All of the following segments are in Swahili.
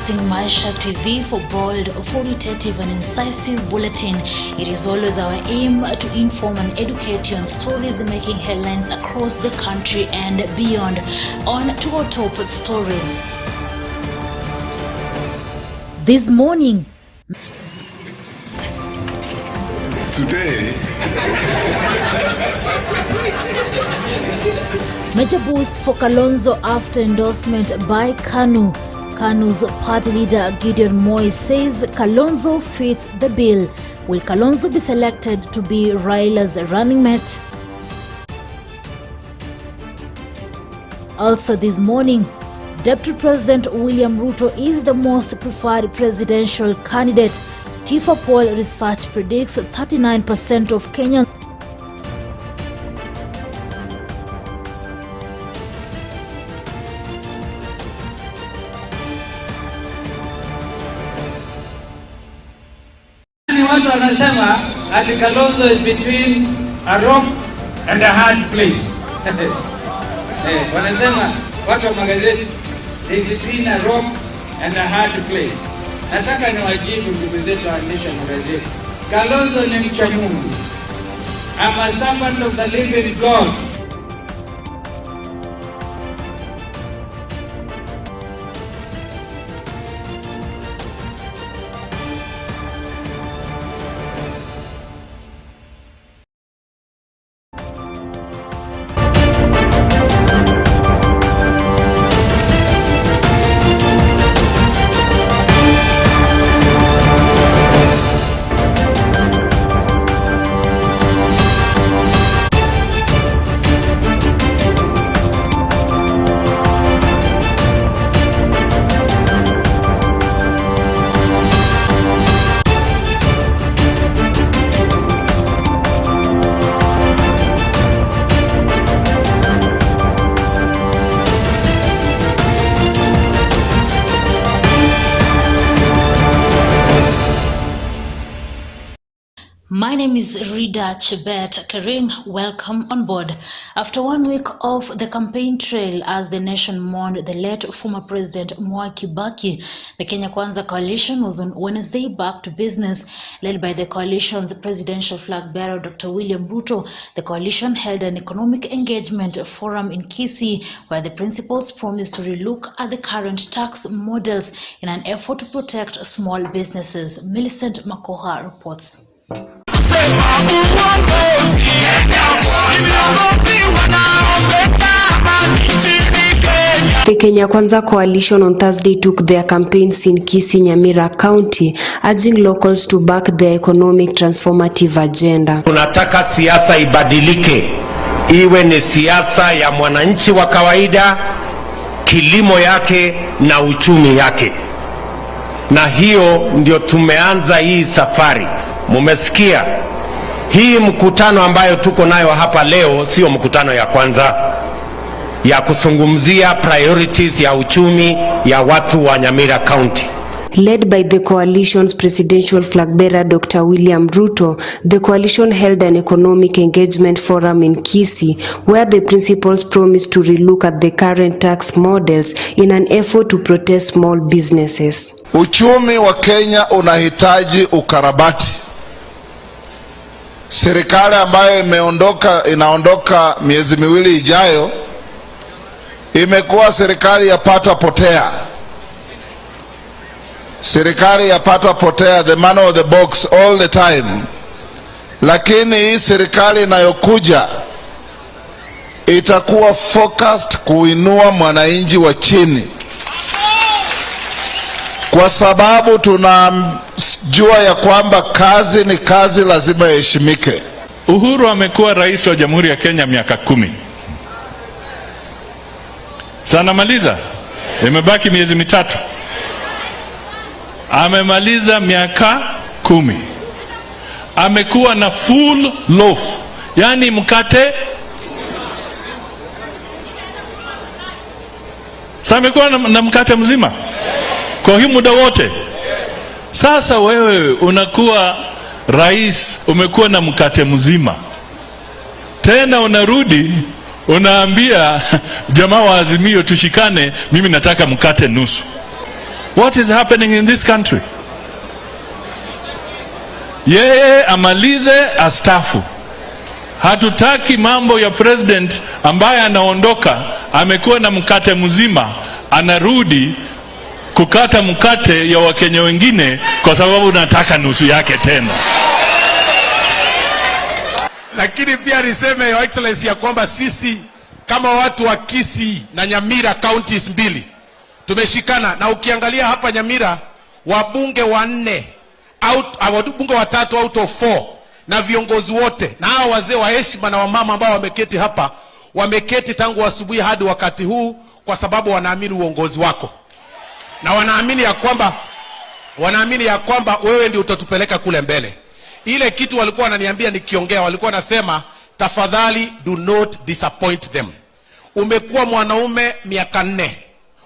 trusting Maisha TV for bold, authoritative and incisive bulletin. It is always our aim to inform and educate you on stories making headlines across the country and beyond. On to our top stories. This morning, today, major boost for Kalonzo after endorsement by KANU. KANU's party leader Gideon Moi says Kalonzo fits the bill. Will Kalonzo be selected to be Raila's running mate? Also this morning, Deputy President William Ruto is the most preferred presidential candidate. Tifa poll research predicts 39% of Kenyans. Watu wanasema ati Kalonzo is between a rock and a hard place. Wanasema watu wa magazeti is between a rock and a hard place. Nataka niwajibu ndugu zetu waandishi wa magazeti. Kalonzo ni mcha Mungu. I'm a servant of the living God. My name is Rida Chebet Kering. Welcome on board. After 1 week of the campaign trail as the nation mourned the late former President Mwai Kibaki, the Kenya Kwanza coalition was on Wednesday back to business. Led by the coalition's presidential flag bearer, Dr. William Ruto, the coalition held an economic engagement forum in Kisii where the principals promised to relook at the current tax models in an effort to protect small businesses. Millicent Makoha reports. The Kenya Kwanza coalition on Thursday took their campaigns in Kisii, Nyamira County, urging locals to back their economic transformative agenda. Tunataka siasa ibadilike, iwe ni siasa ya mwananchi wa kawaida, kilimo yake na uchumi yake. Na hiyo ndio tumeanza hii safari. Mumesikia hii mkutano ambayo tuko nayo hapa leo sio mkutano ya kwanza ya kuzungumzia priorities ya uchumi ya watu wa Nyamira County. Led by the coalition's presidential flag bearer Dr. William Ruto, the coalition held an economic engagement forum in Kisii where the principals promised to relook at the current tax models in an effort to protect small businesses. Uchumi wa Kenya unahitaji ukarabati. Serikali ambayo inaondoka miezi miwili ijayo imekuwa serikali ya pata potea. Serikali ya pata potea, the man of the box all the time. Lakini hii serikali inayokuja itakuwa focused kuinua mwananchi wa chini. Kwa sababu tunajua ya kwamba kazi ni kazi, lazima heshimike. Uhuru amekuwa rais wa Jamhuri ya Kenya miaka 10. Sana maliza. Imebaki miezi mitatu. Amemaliza miaka 10. Amekuwa na full loaf, yani mkate. Sasa amekuwa na mkate mzima kwa hii muda wote. Sasa wewe unakuwa rais, umekuwa na mkate mzima, tena unarudi unaambia jamaa wa Azimio tushikane, mimi nataka mkate nusu. What is happening in this country? Yeye amalize astafu. Hatutaki mambo ya president ambaye anaondoka amekuwa na mkate mzima anarudi kukata mkate ya Wakenya wengine kwa sababu nataka nusu yake tena. Lakini pia niseme Your Excellency ya kwamba sisi kama watu wa Kisii na Nyamira counties mbili tumeshikana, na ukiangalia hapa Nyamira wabunge wabunge 3 out of 4 na viongozi wote na hao wazee wa heshima na wamama ambao wameketi hapa wameketi tangu asubuhi hadi wakati huu kwa sababu wanaamini uongozi wako, na wanaamini ya kwamba wewe ndio utatupeleka kule mbele. Ile kitu walikuwa wananiambia nikiongea, walikuwa nasema tafadhali do not disappoint them. Umekuwa mwanaume miaka 4,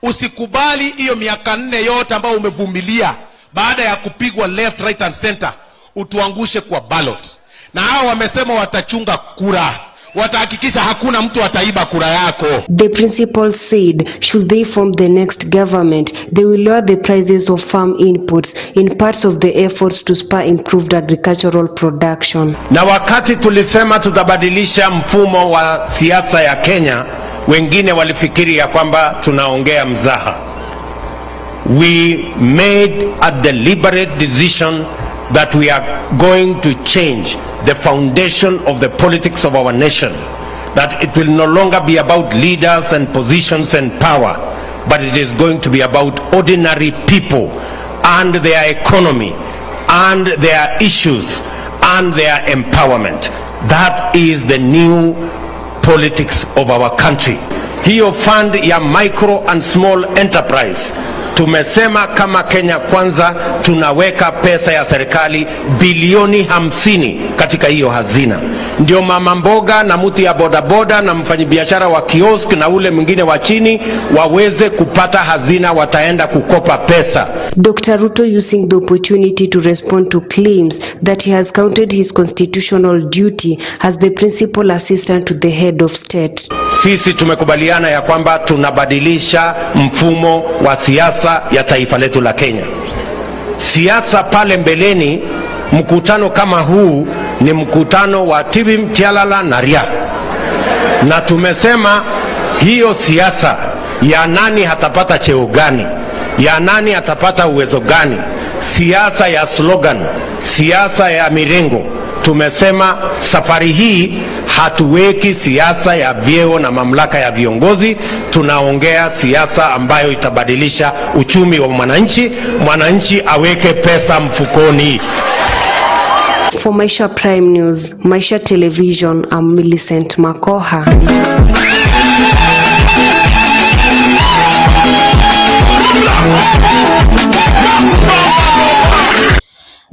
usikubali hiyo miaka 4 yote ambayo umevumilia baada ya kupigwa left, right and center utuangushe kwa ballot. Na hao wamesema watachunga kura, watahakikisha hakuna mtu ataiba kura yako. The principal said should they form the next government, they will lower the prices of farm inputs in parts of the efforts to spur improved agricultural production. Na wakati tulisema tutabadilisha mfumo wa siasa ya Kenya, wengine walifikiri ya kwamba tunaongea mzaha. We made a deliberate decision that we are going to change the foundation of the politics of our nation, that it will no longer be about leaders and positions and power, but it is going to be about ordinary people and their economy and their issues and their empowerment. That is the new politics of our country. Hiyo fund ya micro and small enterprise, tumesema kama Kenya Kwanza tunaweka pesa ya serikali bilioni 50 katika hiyo hazina. Ndio mama mboga na mtu ya bodaboda na mfanyabiashara wa kiosk na ule mwingine wa chini waweze kupata hazina, wataenda kukopa pesa. Dr. Ruto using the opportunity to respond to claims that he has counted his constitutional duty as the principal assistant to the head of state. Sisi tumekubaliana ya kwamba tunabadilisha mfumo wa siasa ya taifa letu la Kenya. Siasa pale mbeleni, mkutano kama huu ni mkutano wa TV Mtialala na Ria. Na tumesema hiyo siasa ya nani hatapata cheo gani, ya nani atapata uwezo gani, siasa ya slogan, siasa ya mirengo. Tumesema safari hii hatuweki siasa ya vyeo na mamlaka ya viongozi, tunaongea siasa ambayo itabadilisha uchumi wa mwananchi aweke pesa mfukoni. For Maisha Prime News, Maisha Television, I'm Millicent Makoha.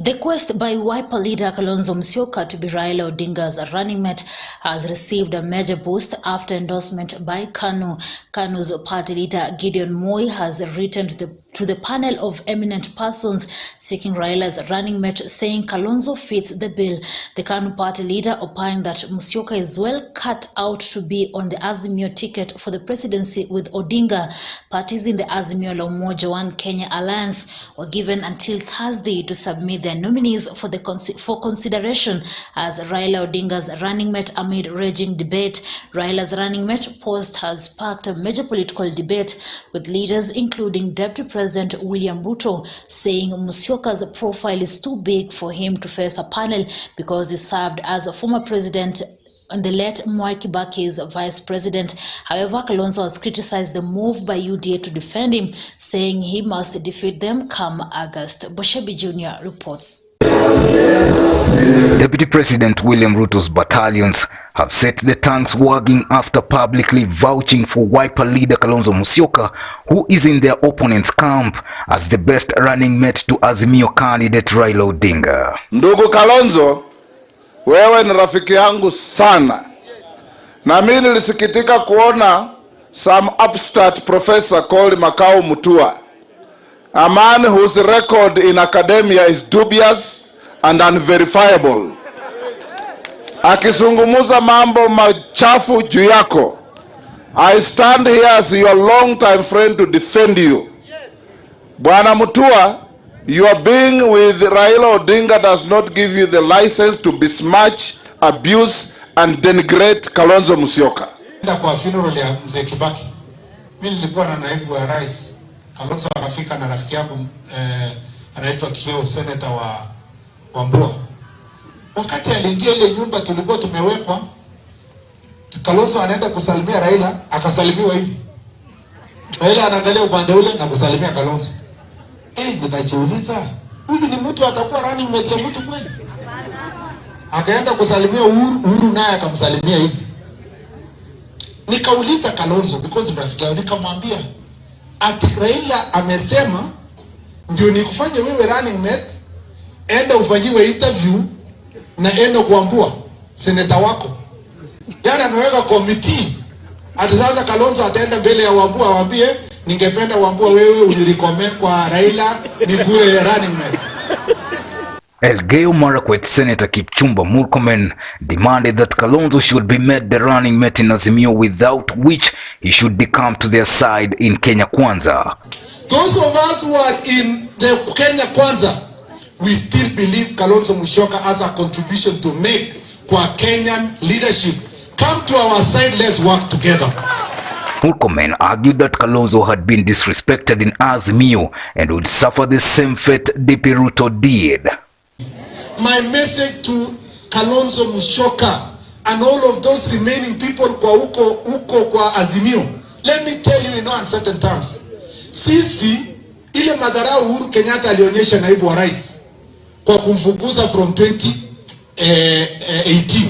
The quest by Wiper leader Kalonzo Musyoka to be Raila Odinga's running mate has received a major boost after endorsement by KANU. KANU's party leader Gideon Moi has written to the panel of eminent persons seeking Raila's running mate, saying Kalonzo fits the bill. The KANU party leader opined that Musyoka is well cut out to be on the Azimio ticket for the presidency with Odinga. Parties in the Azimio la Umoja One Kenya Alliance were given until Thursday to submit their nominees for consideration as Raila Odinga's running mate amid raging debate. Raila's running mate post has sparked a major political debate, with leaders including Deputy President William Ruto saying Musyoka's profile is too big for him to face a panel because he served as a former president and the late Mwai Kibaki's vice president. However, Kalonzo has criticized the move by UDA to defend him, saying he must defeat them come August. Boshebi Jr. reports. Deputy President William Ruto's battalions have set the tongues wagging after publicly vouching for Wiper leader Kalonzo Musyoka, who is in their opponent's camp, as the best running mate to Azimio candidate Raila Odinga. Ndugu Kalonzo, wewe ni rafiki yangu sana. Na mimi nilisikitika kuona some upstart professor called Makau Mutua, a man whose record in academia is dubious and unverifiable, akizungumuza mambo machafu juu yako. I stand here as your long time friend to defend you. Bwana Mutua, your being with Raila Odinga does not give you the license to besmirch, abuse and denigrate Kalonzo Musyoka. Kwa funeral ya mzee Kibaki, mimi nilikuwa na naibu wa rais. Kalonzo akafika na rafiki yangu anaitwa Kio, senator wa Mbua. Wakati aliingia ile nyumba tulikuwa tumewekwa, Kalonzo anaenda kusalimia Raila, akasalimiwa hivi. Raila anaangalia upande ule na kusalimia Kalonzo. Nikajiuliza, huyu ni mtu atakuwa running mate ya mtu kweli? Akaenda kusalimia Uhuru naye akamsalimia hivi. Nikauliza Kalonzo because rafiki yangu, nikamwambia ati Raila amesema ndio nikufanye wewe running mate, enda ufanyiwe interview na enda kuambua seneta wako. Jana ameweka committee. Ati sasa Kalonzo ataenda mbele ya Wambua awaambie ningependa Wambua wewe unirecommend kwa Raila nikuwe running mate. Elgeyo Marakwet Senator Kipchumba Murkomen demanded that Kalonzo should be made the running mate in Azimio, without which he should become to their side in Kenya Kwanza. Those of us who are in the Kenya Kwanza, we still believe Kalonzo Musyoka has a contribution to make kwa Kenyan leadership. Come to our side, let's work together. Murkomen argued that Kalonzo had been disrespected in Azimio and would suffer the same fate DP Ruto did. My message to Kalonzo Musyoka and all of those remaining people kwa uko kwa Azimio, let me tell you in no uncertain terms. Sisi ile madharau Uhuru Kenyatta alionyesha naibu wa rais kwa kumfukuza from 2018.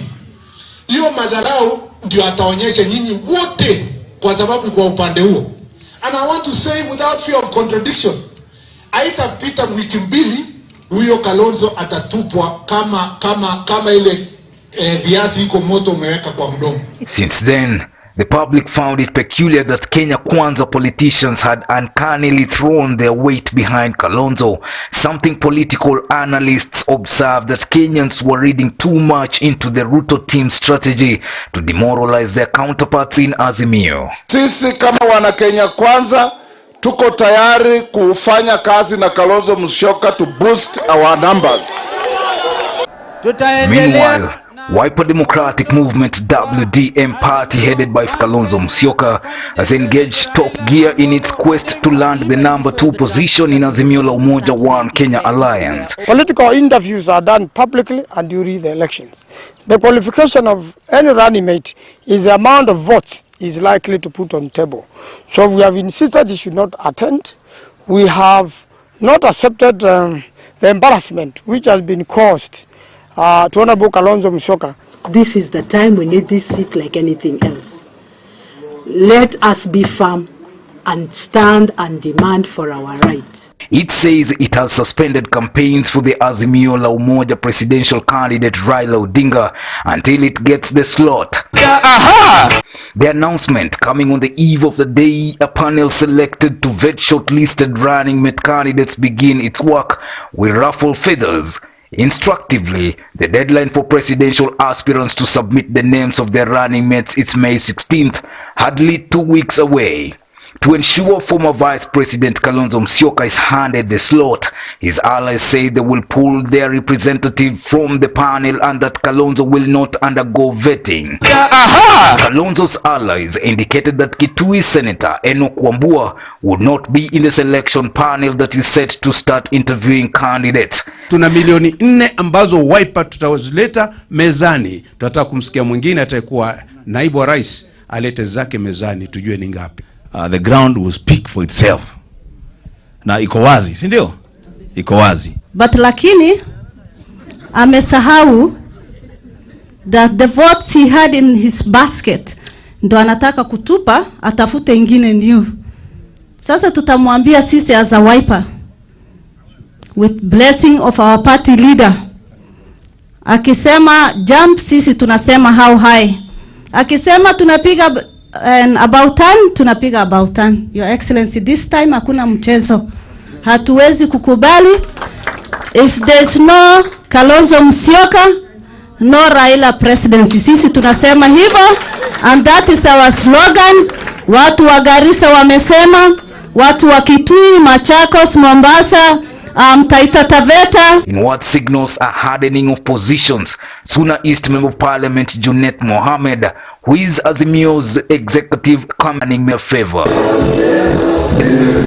Hiyo madharau ndio ataonyesha nyinyi wote kwa sababu kwa upande huo. And I want to say without fear of contradiction, haitapita wiki mbili huyo Kalonzo atatupwa kama ile viazi iko moto umeweka kwa mdomo. Since then, the public found it peculiar that Kenya Kwanza politicians had uncannily thrown their weight behind Kalonzo, something political analysts observed that Kenyans were reading too much into the Ruto team strategy to demoralize their counterparts in Azimio. Sisi kama wana Kenya Kwanza tuko tayari kufanya kazi na Kalonzo Musyoka to boost our numbers. Meanwhile, Wiper Democratic Movement WDM party headed by Kalonzo Musyoka has engaged top gear in its quest to land the number 2 position in Azimio la Umoja One Kenya Alliance. Political interviews are done publicly and during the elections. The qualification of any running mate is the amount of votes is likely to put on table. So we have insisted he should not attend. We have not accepted the embarrassment which has been caused to Honorable Kalonzo Musyoka. This is the time we need this seat like anything else. Let us be firm and stand and demand for our right. It says it has suspended campaigns for the Azimio la Umoja presidential candidate Raila Odinga until it gets the slot. The announcement coming on the eve of the day a panel selected to vet shortlisted running mate candidates begin its work will ruffle feathers. Instructively, the deadline for presidential aspirants to submit the names of their running mates is May 16th, hardly 2 weeks away. To ensure former Vice President Kalonzo Musyoka is handed the slot, his allies say they will pull their representative from the panel and that Kalonzo will not undergo vetting. Kalonzo's allies indicated that Kitui Senator Enoch Wambua would not be in the selection panel that is set to start interviewing candidates. Tuna milioni 4 ambazo Wiper tutawazileta mezani. Tutataka kumsikia mwingine atakuwa naibu wa rais alete zake mezani tujue ni ngapi. The ground will speak for itself. Na iko wazi, si ndio? Iko wazi. But lakini amesahau that the votes he had in his basket ndo anataka kutupa atafute ingine new. Sasa tutamwambia sisi as a Wiper with blessing of our party leader, akisema jump sisi tunasema how high, akisema tunapiga about turn tunapiga about turn. Your Excellency, this time hakuna mchezo, hatuwezi kukubali. If there's no Kalonzo Musyoka, no Raila presidency. Sisi tunasema hivyo and that is our slogan. Watu wa Garissa wamesema, watu wa Kitui, Machakos, Mombasa, Taita Taveta. In what signals a hardening of positions, Sonar East Member of Parliament Junet Mohammed, who is Azimio's executive, coming in their favor.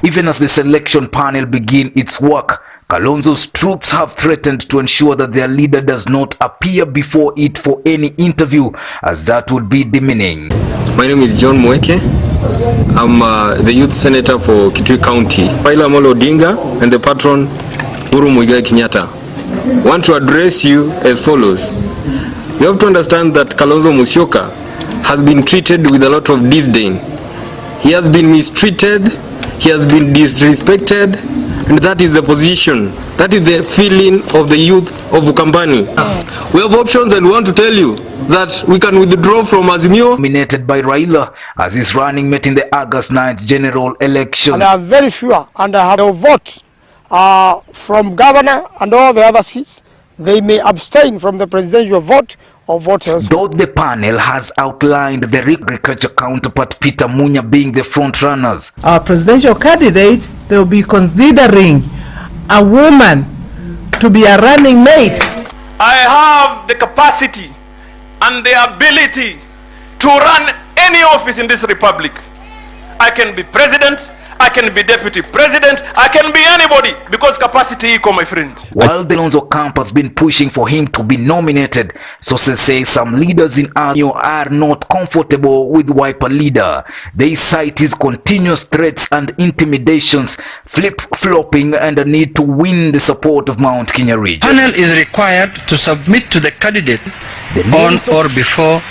Even as the selection panel begin its work, Kalonzo's troops have threatened to ensure that their leader does not appear before it for any interview, as that would be demeaning. My name is John Mweke. I'm the youth senator for Kitui County. Raila Amolo Odinga and the patron Uhuru Muigai Kenyatta want to address you as follows. You have to understand that Kalonzo Musyoka has been treated with a lot of disdain. He has been mistreated, he has been disrespected, and that is the position, that is the feeling of the youth of Ukambani. We have options, and we want to tell you that we can withdraw from Azimio. Nominated by Raila as his running mate in the August 9th general election. And I'm very sure, and I have a vote from governor and all the other seats, they may abstain from the presidential vote or vote else. Though the panel has outlined the agriculture counterpart Peter Munya being the front runners. Our presidential candidate, they will be considering a woman to be a running mate. I have the capacity and the ability to run any office in this republic. I can be president, I can be deputy president, I can be anybody, because capacity equal, my friend. While the Kalonzo camp has been pushing for him to be nominated, sources say some leaders in Azimio are not comfortable with Wiper leader. They cite his continuous threats and intimidations, flip-flopping, and a need to win the support of Mount Kenya region. Panel is required to submit to the candidate on or before